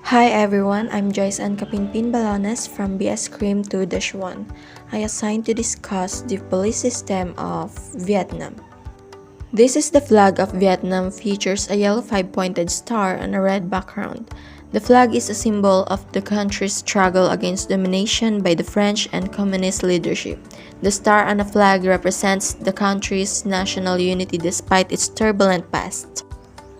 Hi everyone, I'm Joyce Ann Kapinpin Balones from BS Cream 2-1. I assigned to discuss the police system of Vietnam. This is the flag of Vietnam, features a yellow five-pointed star on a red background. The flag is a symbol of the country's struggle against domination by the French and communist leadership. The star on the flag represents the country's national unity despite its turbulent past.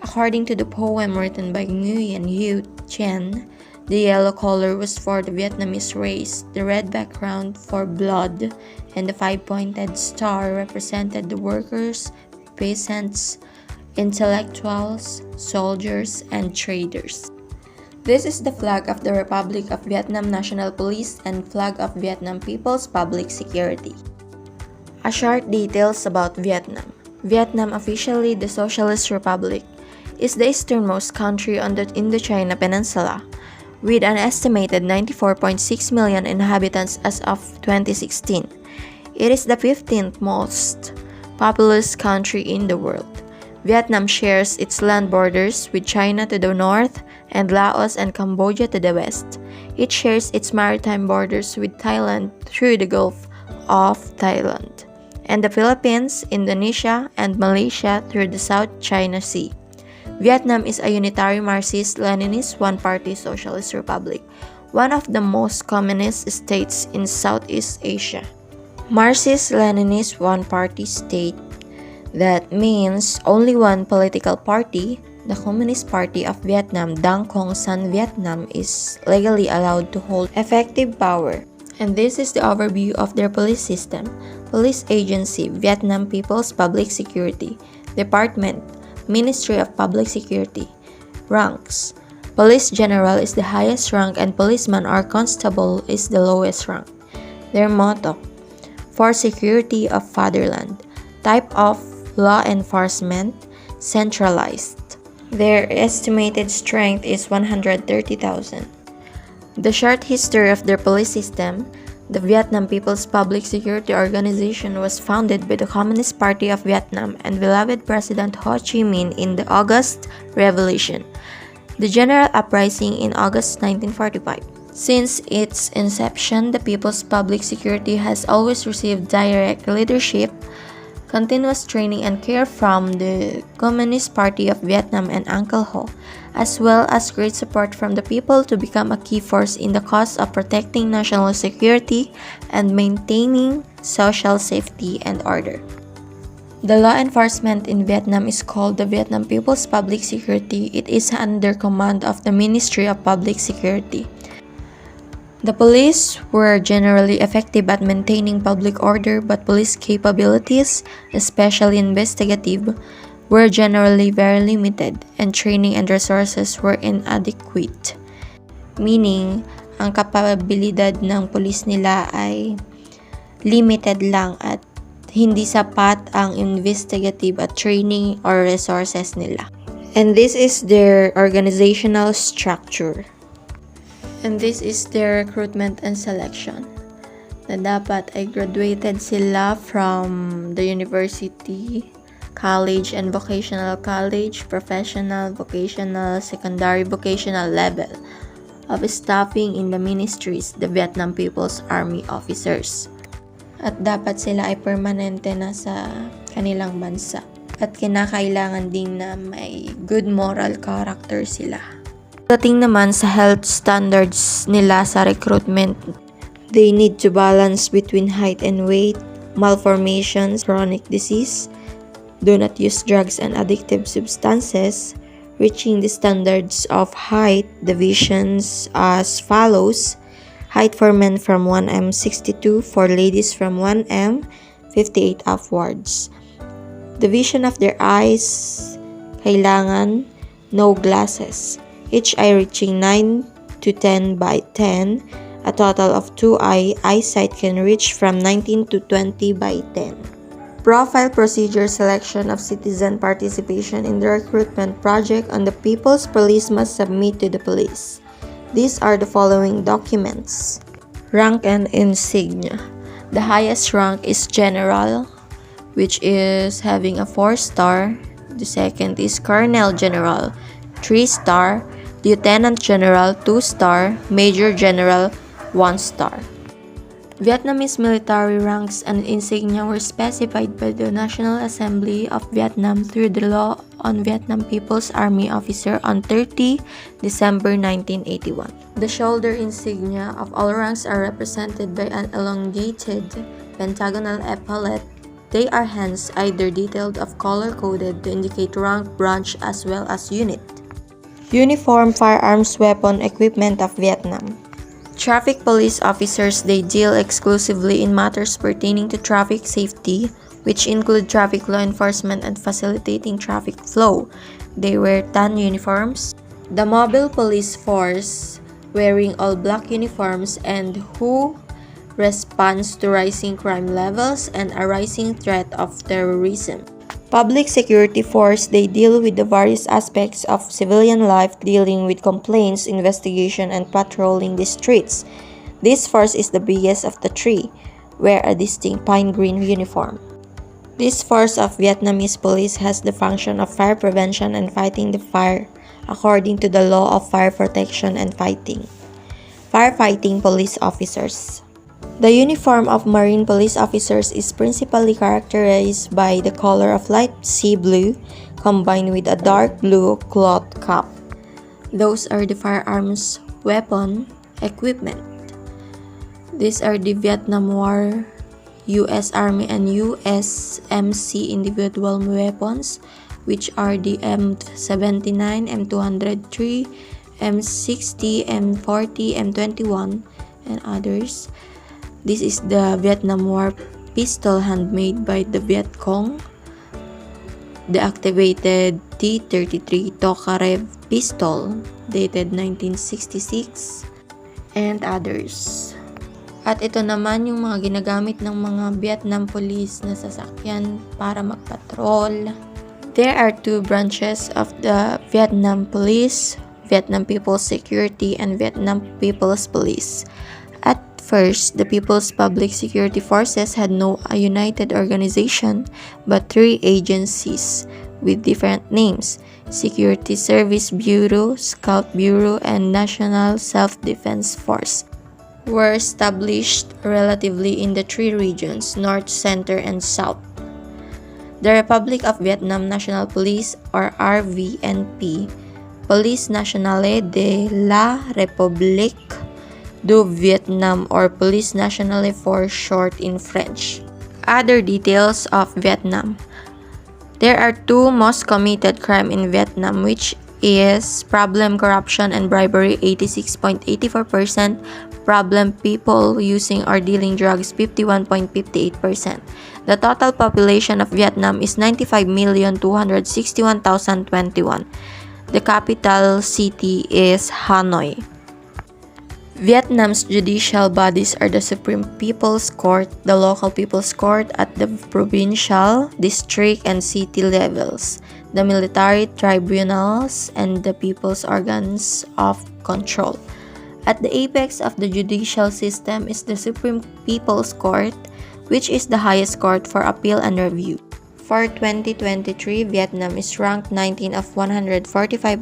According to the poem written by Nguyen Hue Chien, the yellow color was for the Vietnamese race, the red background for blood, and the five-pointed star represented the workers, peasants, intellectuals, soldiers, and traders. This is the flag of the Republic of Vietnam National Police and flag of Vietnam People's Public Security. A short details about Vietnam. Vietnam, officially the Socialist Republic, is the easternmost country on the Indochina Peninsula, with an estimated 94.6 million inhabitants as of 2016. It is the 15th most populous country in the world. Vietnam shares its land borders with China to the north and Laos and Cambodia to the west. It shares its maritime borders with Thailand through the Gulf of Thailand, and the Philippines, Indonesia, and Malaysia through the South China Sea. Vietnam is a unitary Marxist-Leninist one-party socialist republic, one of the most communist states in Southeast Asia. Marxist-Leninist one-party state, that means only one political party, the Communist Party of Vietnam, Dang Quang San Vietnam, is legally allowed to hold effective power. And this is the overview of their police system. Police Agency, Vietnam People's Public Security. Department, Ministry of Public Security. Ranks. Police General is the highest rank and policeman or constable is the lowest rank. Their motto, for security of fatherland. Type of law enforcement, centralized. Their estimated strength is 130,000. The short history of their police system. The Vietnam People's Public Security Organization was founded by the Communist Party of Vietnam and beloved President Ho Chi Minh in the August Revolution, the General Uprising in August 1945. Since its inception, the People's Public Security has always received direct leadership, continuous training and care from the Communist Party of Vietnam and Uncle Ho, as well as great support from the people to become a key force in the cause of protecting national security and maintaining social safety and order. The law enforcement in Vietnam is called the Vietnam People's Public Security. It is under command of the Ministry of Public Security. The police were generally effective at maintaining public order, but police capabilities, especially investigative, were generally very limited and training and resources were inadequate. Meaning, ang kapabilidad ng police nila ay limited lang at hindi sapat ang investigative at training or resources nila. And this is their organizational structure. And this is their recruitment and selection. Na dapat ay graduated sila from the university, college and vocational college, professional, vocational, secondary vocational level of staffing in the ministries, the Vietnam People's Army officers. At dapat sila ay permanente na sa kanilang bansa. At kinakailangan din na may good moral character sila. Dating naman sa health standards nila sa recruitment, they need to balance between height and weight, malformations, chronic disease, do not use drugs and addictive substances, reaching the standards of height divisions as follows. Height for men from 1m 62, for ladies from 1m 58 upwards. Division of their eyes, kailangan no glasses. Each eye reaching 9 to 10 by 10, a total of 2 eyesight can reach from 19 to 20 by 10. Profile procedure, selection of citizen participation in the recruitment project on the People's Police must submit to the police. These are the following documents. Rank and insignia. The highest rank is General, which is having a 4-star. The second is Colonel General, 3-star. Lieutenant General 2-star, Major General 1-star. Vietnamese military ranks and insignia were specified by the National Assembly of Vietnam through the Law on Vietnam People's Army Officer on 30 December 1981. The shoulder insignia of all ranks are represented by an elongated pentagonal epaulet. They are hence either detailed or color-coded to indicate rank, branch, as well as unit. Uniform firearms weapon equipment of Vietnam. Traffic police officers, they deal exclusively in matters pertaining to traffic safety, which include traffic law enforcement and facilitating traffic flow. They wear tan uniforms. The mobile police force, wearing all black uniforms and who responds to rising crime levels and a rising threat of terrorism. Public security force, they deal with the various aspects of civilian life, dealing with complaints, investigation, and patrolling the streets. This force is the biggest of the three, wear a distinct pine green uniform. This force of Vietnamese police has the function of fire prevention and fighting the fire according to the law of fire protection and fighting. Firefighting police officers. The uniform of marine police officers is principally characterized by the color of light sea blue combined with a dark blue cloth cap. Those are the firearms weapon equipment. These are the Vietnam War, U.S. Army and USMC individual weapons, which are the M79, M203, M60, M40, M21, and others. This is the Vietnam War pistol handmade by the Viet Cong, the activated T-33 Tokarev pistol dated 1966, and others. At ito naman yung mga ginagamit ng mga Vietnam police na sasakyan para magpatrol. There are two branches of the Vietnam Police, Vietnam People's Security and Vietnam People's Police. At first, the People's Public Security Forces had no united organization but three agencies with different names: Security Service Bureau, Scout Bureau, and National Self-Defense Force were established relatively in the three regions, North, Center, and South. The Republic of Vietnam National Police, or RVNP, Police Nationale de la République du Vietnam, or Police Nationale for short in French. Other details of Vietnam. There are two most committed crime in Vietnam, which is problem corruption and bribery 86.84%, problem people using or dealing drugs 51.58%. The total population of Vietnam is 95,261,021. The capital city is Hanoi. Vietnam's judicial bodies are the Supreme People's Court, the Local People's Court at the provincial, district, and city levels, the military tribunals, and the people's organs of control. At the apex of the judicial system is the Supreme People's Court, which is the highest court for appeal and review. For 2023, Vietnam is ranked 19 of 145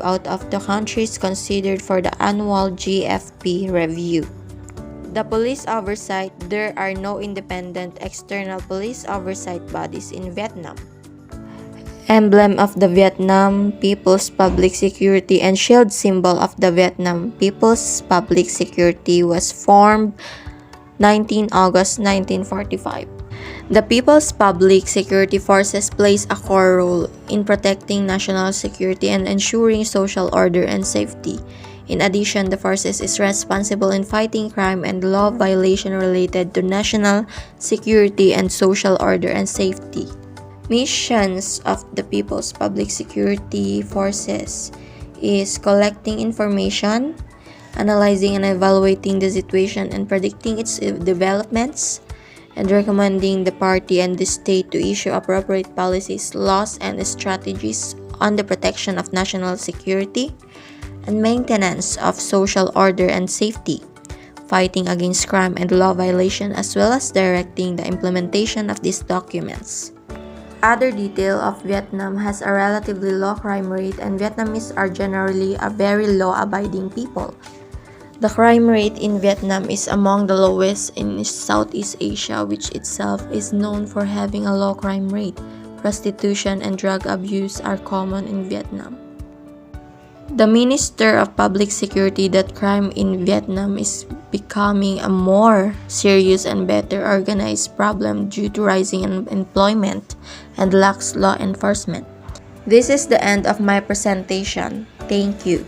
out of the countries considered for the annual GFP review. The police oversight. There are no independent external police oversight bodies in Vietnam. Emblem of the Vietnam People's Public Security and shield symbol of the Vietnam People's Public Security was formed 19 August 1945. The People's Public Security Forces plays a core role in protecting national security and ensuring social order and safety. In addition, the forces is responsible in fighting crime and law violation related to national security and social order and safety. Missions of the People's Public Security Forces is collecting information, analyzing and evaluating the situation and predicting its developments, and recommending the party and the state to issue appropriate policies, laws, and strategies on the protection of national security and maintenance of social order and safety, fighting against crime and law violation, as well as directing the implementation of these documents. Other detail of Vietnam has a relatively low crime rate, and Vietnamese are generally a very law-abiding people. The crime rate in Vietnam is among the lowest in Southeast Asia, which itself is known for having a low crime rate. Prostitution and drug abuse are common in Vietnam. The Minister of Public Security that crime in Vietnam is becoming a more serious and better organized problem due to rising unemployment and lax law enforcement. This is the end of my presentation. Thank you.